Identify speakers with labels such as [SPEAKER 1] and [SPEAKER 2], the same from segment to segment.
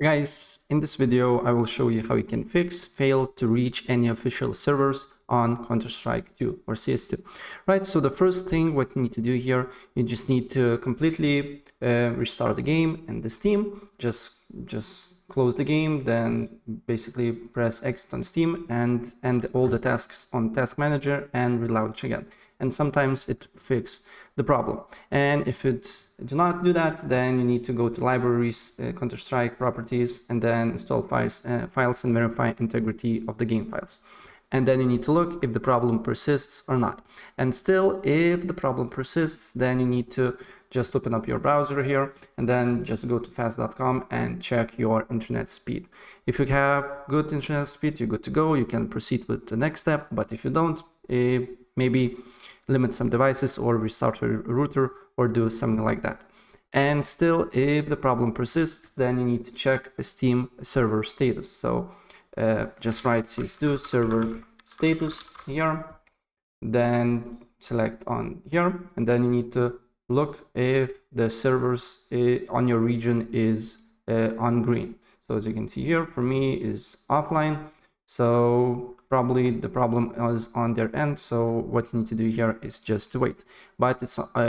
[SPEAKER 1] Guys, in this video, I will show you how you can fail to reach any official servers on Counter-Strike 2 or CS2. Right, so the first thing what you need to do here, you just need to completely restart the game and the Steam. Just close the game, then basically press exit on Steam and end all the tasks on Task Manager and relaunch again. And sometimes it fixes the problem. And if it do not do that, then you need to go to libraries, Counter-Strike properties, and then install files and verify integrity of the game files. And then you need to look if the problem persists or not. And still, if the problem persists, then you need to just open up your browser here and then just go to fast.com and check your internet speed. If you have good internet speed, you're good to go. You can proceed with the next step. But if you don't, maybe limit some devices or restart your router or do something like that. And still, if the problem persists, then you need to check a Steam server status. So just write CS2 server status here, then select on here, and then you need to look if the servers on your region is on green. So as you can see here, for me is offline. So probably the problem is on their end. So what you need to do here is just to wait. But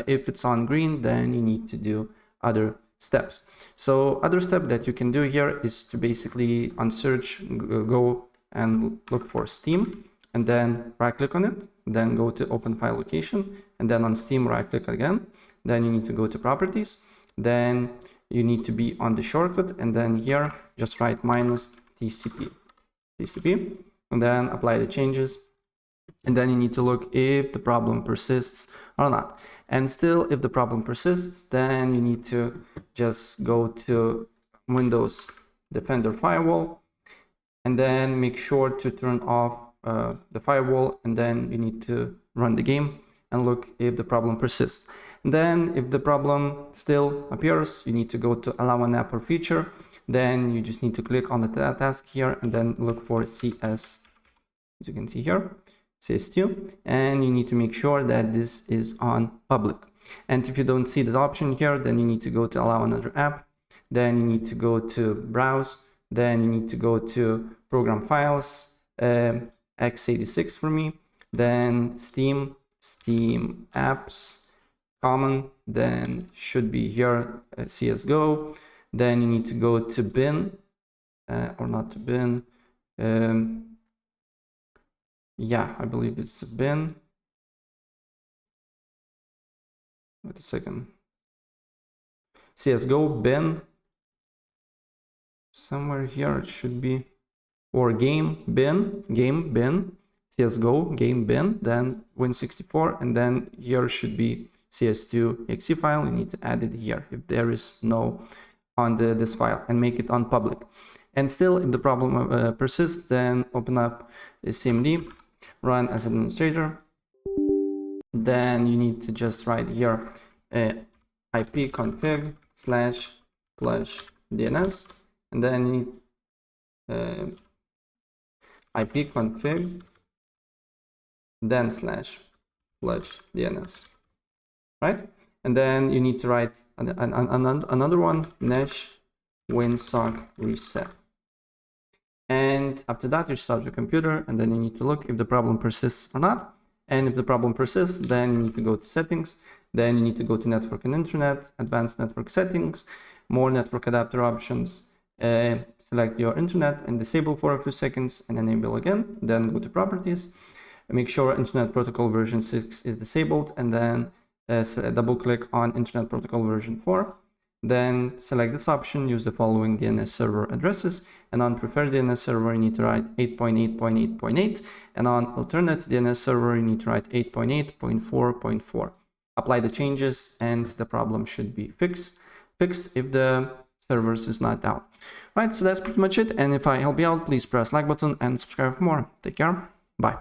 [SPEAKER 1] if it's on green, then you need to do other steps. So other step that you can do here is to basically on search, go and look for Steam, and then right click on it, then go to open file location, and then on Steam right click again. Then you need to go to properties, then you need to be on the shortcut, and then here just write -TCP, and then apply the changes. And then you need to look if the problem persists or not. And still, if the problem persists, then you need to just go to Windows Defender Firewall, and then make sure to turn off the firewall, and then you need to run the game and look if the problem persists. And then if the problem still appears, you need to go to allow an app or feature. Then you just need to click on the task here and then look for CS, as you can see here, CS2, and you need to make sure that this is on public. And if you don't see this option here, then you need to go to allow another app, then you need to go to browse, then you need to go to program files, x86 for me, then Steam apps, common, then should be here CSGO, then you need to go to bin, or not to bin, yeah, I believe it's a bin. Wait a second. CSGO bin. Somewhere here it should be. Or game bin. CSGO game bin. Then Win64. And then here should be CS2 exe file. You need to add it here if there is no on this file and make it on public. And still, if the problem persists, then open up CMD. Run as administrator. Then you need to just write here ipconfig/DNS, and then you need ipconfig then //DNS, right? And then you need to write another one, nesh winsock reset. And after that, you start your computer, and then you need to look if the problem persists or not. And if the problem persists, then you need to go to settings. Then you need to go to network and internet, advanced network settings, more network adapter options, select your internet and disable for a few seconds and enable again. Then go to properties, make sure internet protocol version 6 is disabled, and then double click on internet protocol version 4. Then select this option, use the following DNS server addresses, and on preferred DNS server you need to write 8.8.8.8, and on alternate DNS server you need to write 8.8.4.4. Apply the changes and the problem should be fixed if the servers is not down. Right, so that's pretty much it, and if I help you out, please press like button and subscribe for more. Take care, bye.